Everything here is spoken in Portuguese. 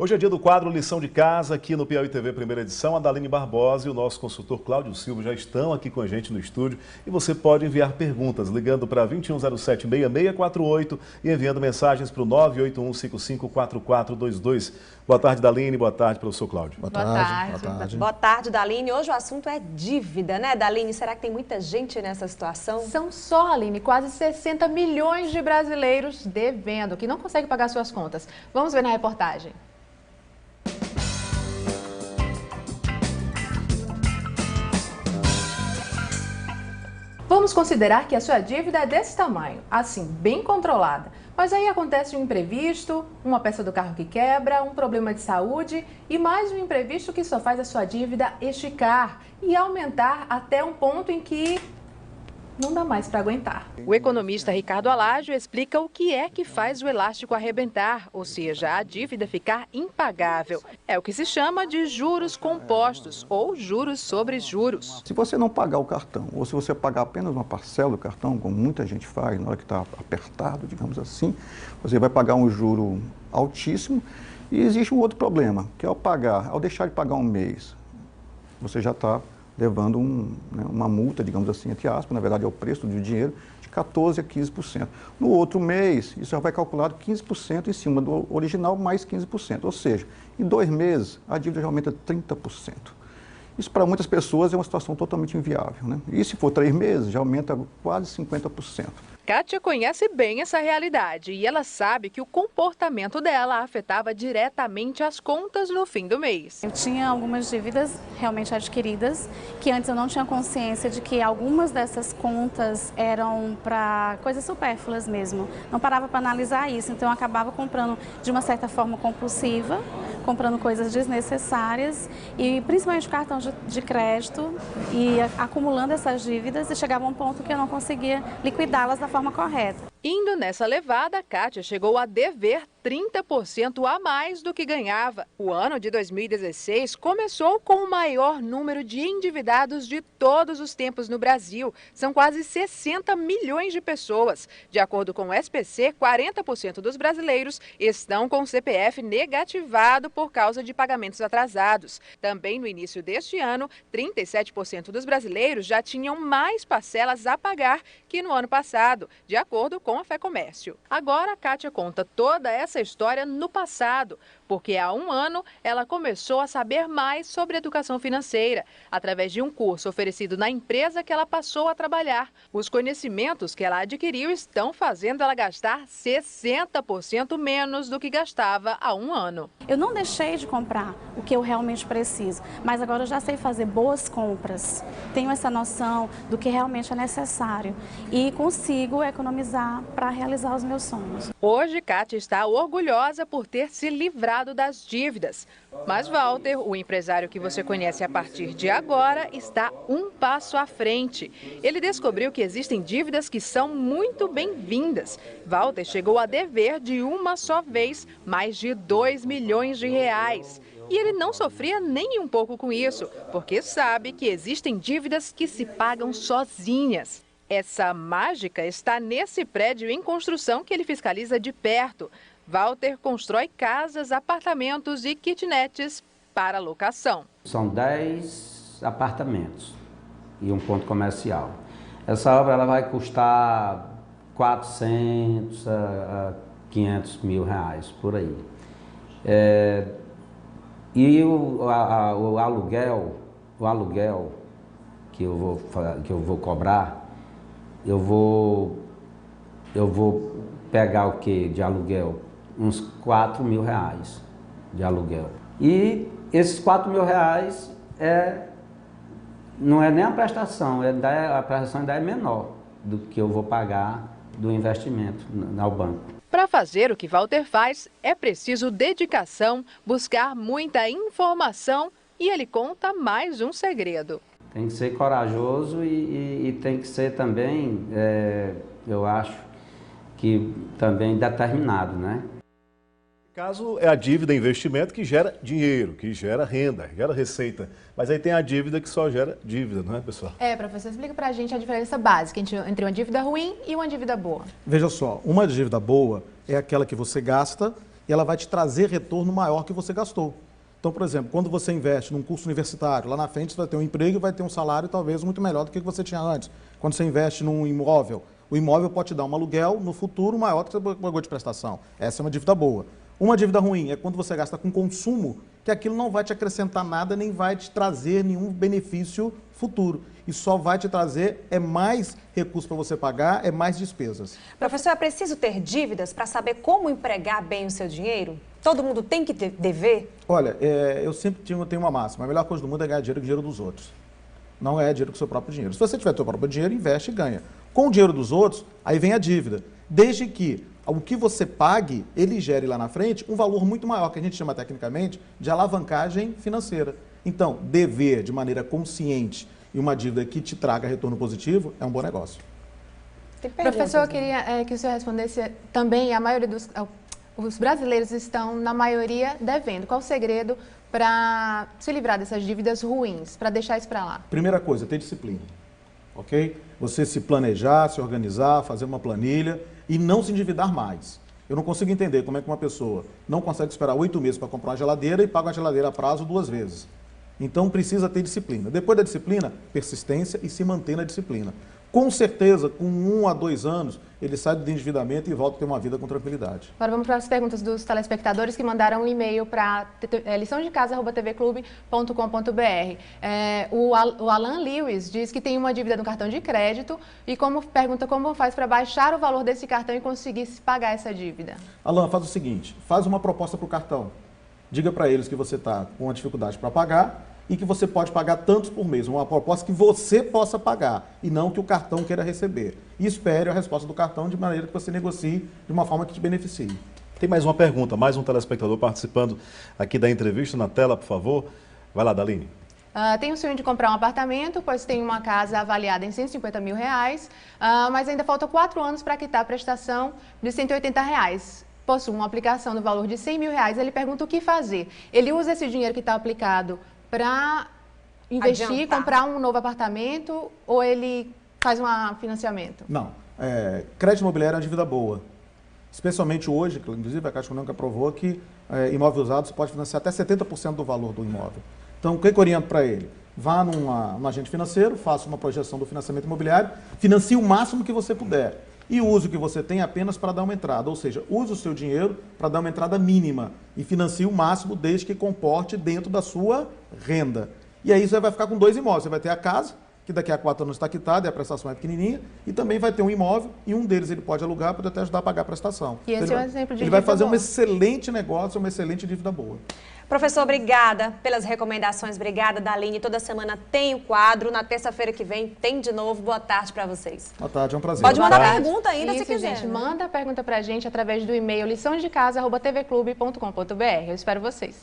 Hoje é dia do quadro Lição de Casa, aqui no Piauí TV, primeira edição. A Daline Barbosa e o nosso consultor Cláudio Silva já estão aqui com a gente no estúdio. E você pode enviar perguntas ligando para 2107-6648 e enviando mensagens para o 981554422. Boa tarde, Daline. Boa tarde, professor Cláudio. Boa tarde. Boa tarde, Daline. Hoje o assunto é dívida, né, Daline? Será que tem muita gente nessa situação? São só, Aline, quase 60 milhões de brasileiros devendo, que não conseguem pagar suas contas. Vamos ver na reportagem. Vamos considerar que a sua dívida é desse tamanho, assim, bem controlada. Mas aí acontece um imprevisto, uma peça do carro que quebra, um problema de saúde e mais um imprevisto que só faz a sua dívida esticar e aumentar até um ponto em que não dá mais para aguentar. O economista Ricardo Alágio explica o que é que faz o elástico arrebentar, ou seja, a dívida ficar impagável. É o que se chama de juros compostos ou juros sobre juros. Se você não pagar o cartão, ou se você pagar apenas uma parcela do cartão, como muita gente faz na hora que está apertado, digamos assim, você vai pagar um juro altíssimo. E existe um outro problema, que ao deixar de pagar um mês, você já está levando uma multa, digamos assim, entre aspas, na verdade é o preço do dinheiro, de 14% a 15%. No outro mês, isso já vai calculado 15% em cima do original, mais 15%. Ou seja, em 2 meses, a dívida já aumenta 30%. Isso para muitas pessoas é uma situação totalmente inviável, né? E se for 3 meses, já aumenta quase 50%. Kátia conhece bem essa realidade e ela sabe que o comportamento dela afetava diretamente as contas no fim do mês. Eu tinha algumas dívidas realmente adquiridas, que antes eu não tinha consciência de que algumas dessas contas eram para coisas supérfluas mesmo. Não parava para analisar isso, então eu acabava comprando de uma certa forma compulsiva, comprando coisas desnecessárias e principalmente o cartão de crédito e acumulando essas dívidas e chegava a um ponto que eu não conseguia liquidá-las da forma correta. Indo nessa levada, Kátia chegou a dever 30% a mais do que ganhava. O ano de 2016 começou com o maior número de endividados de todos os tempos no Brasil. São quase 60 milhões de pessoas. De acordo com o SPC, 40% dos brasileiros estão com o CPF negativado por causa de pagamentos atrasados. Também no início deste ano, 37% dos brasileiros já tinham mais parcelas a pagar que no ano passado, de acordo com a FEComércio. Agora, a Kátia conta toda essa história no passado, porque há um ano ela começou a saber mais sobre educação financeira, através de um curso oferecido na empresa que ela passou a trabalhar. Os conhecimentos que ela adquiriu estão fazendo ela gastar 60% menos do que gastava há um ano. Eu não deixei de comprar o que eu realmente preciso, mas agora eu já sei fazer boas compras. Tenho essa noção do que realmente é necessário e consigo economizar para realizar os meus sonhos. Hoje, Kátia está orgulhosa por ter se livrado das dívidas. Mas Walter, o empresário que você conhece a partir de agora, está um passo à frente. Ele descobriu que existem dívidas que são muito bem-vindas. Walter chegou a dever de uma só vez mais de 2 milhões de reais. E ele não sofria nem um pouco com isso, porque sabe que existem dívidas que se pagam sozinhas. Essa mágica está nesse prédio em construção que ele fiscaliza de perto. Walter constrói casas, apartamentos e kitnets para locação. São 10 apartamentos e um ponto comercial. Essa obra ela vai custar 400 a 500 mil reais, por aí. E o aluguel que eu vou cobrar, eu vou pegar o que de aluguel? Uns 4 mil reais de aluguel. E esses 4 mil reais não é nem a prestação, a prestação ainda é menor do que eu vou pagar do investimento ao banco. Para fazer o que Walter faz, é preciso dedicação, buscar muita informação e ele conta mais um segredo. Tem que ser corajoso e tem que ser também, eu acho, que também determinado, né? No caso, é a dívida investimento que gera dinheiro, que gera renda, gera receita. Mas aí tem a dívida que só gera dívida, não é, pessoal? Professor, explica pra gente a diferença básica entre uma dívida ruim e uma dívida boa. Veja só, uma dívida boa é aquela que você gasta e ela vai te trazer retorno maior que você gastou. Então, por exemplo, quando você investe num curso universitário, lá na frente você vai ter um emprego e vai ter um salário talvez muito melhor do que você tinha antes. Quando você investe num imóvel, o imóvel pode te dar um aluguel no futuro maior do que você pagou de prestação. Essa é uma dívida boa. Uma dívida ruim é quando você gasta com consumo, que aquilo não vai te acrescentar nada, nem vai te trazer nenhum benefício futuro. E só vai te trazer mais recursos para você pagar, mais despesas. Professor, é preciso ter dívidas para saber como empregar bem o seu dinheiro? Todo mundo tem que dever? Olha, eu sempre tenho uma máxima. A melhor coisa do mundo é ganhar dinheiro com dinheiro dos outros. Não é dinheiro com o seu próprio dinheiro. Se você tiver seu próprio dinheiro, investe e ganha. Com o dinheiro dos outros, aí vem a dívida. Desde que o que você pague, ele gere lá na frente um valor muito maior, que a gente chama tecnicamente de alavancagem financeira. Então, dever de maneira consciente e uma dívida que te traga retorno positivo é um bom negócio. Professor, eu queria que o senhor respondesse também, a maioria os brasileiros estão, na maioria, devendo. Qual o segredo para se livrar dessas dívidas ruins, para deixar isso para lá? Primeira coisa, ter disciplina, ok? Você se planejar, se organizar, fazer uma planilha e não se endividar mais. Eu não consigo entender como é que uma pessoa não consegue esperar 8 meses para comprar uma geladeira e paga uma geladeira a prazo 2 vezes. Então precisa ter disciplina. Depois da disciplina, persistência e se manter na disciplina. Com certeza, com 1 a 2 anos, ele sai do endividamento e volta a ter uma vida com tranquilidade. Agora vamos para as perguntas dos telespectadores que mandaram um e-mail para liçãodecasa@tvclube.com.br. O Alan Lewis diz que tem uma dívida no cartão de crédito e pergunta como faz para baixar o valor desse cartão e conseguir pagar essa dívida. Alan, faz o seguinte, faz uma proposta para o cartão. Diga para eles que você está com uma dificuldade para pagar e que você pode pagar tantos por mês. Uma proposta que você possa pagar e não que o cartão queira receber. E espere a resposta do cartão de maneira que você negocie de uma forma que te beneficie. Tem mais uma pergunta, mais um telespectador participando aqui da entrevista na tela, por favor. Vai lá, Daline. Tenho o sonho de comprar um apartamento, pois tenho uma casa avaliada em R$150 mil, mas ainda faltam 4 anos para quitar a prestação de R$180. Possuo uma aplicação no valor de R$100 mil. Ele pergunta o que fazer. Ele usa esse dinheiro que está aplicado para investir, comprar um novo apartamento ou ele faz um financiamento? Não. Crédito imobiliário é uma dívida boa. Especialmente hoje, inclusive a Caixa Econômica provou que imóvel usado você pode financiar até 70% do valor do imóvel. Então, o que eu oriento para ele? Vá num agente financeiro, faça uma projeção do financiamento imobiliário, financie o máximo que você puder. E use o que você tem apenas para dar uma entrada, ou seja, use o seu dinheiro para dar uma entrada mínima e financie o máximo desde que comporte dentro da sua renda. E aí você vai ficar com 2 imóveis, você vai ter a casa, que daqui a 4 anos está quitada e a prestação é pequenininha, e também vai ter um imóvel e um deles ele pode alugar para até ajudar a pagar a prestação. E esse é um exemplo de ele vai fazer um excelente negócio, uma excelente dívida boa. Professor, obrigada pelas recomendações. Obrigada, Daline. Toda semana tem o quadro. Na terça-feira que vem tem de novo. Boa tarde para vocês. Boa tarde, é um prazer. Pode mandar pergunta ainda se quiser. Gente, manda a pergunta para a gente através do e-mail liçãodecasa@tvclube.com.br. Eu espero vocês.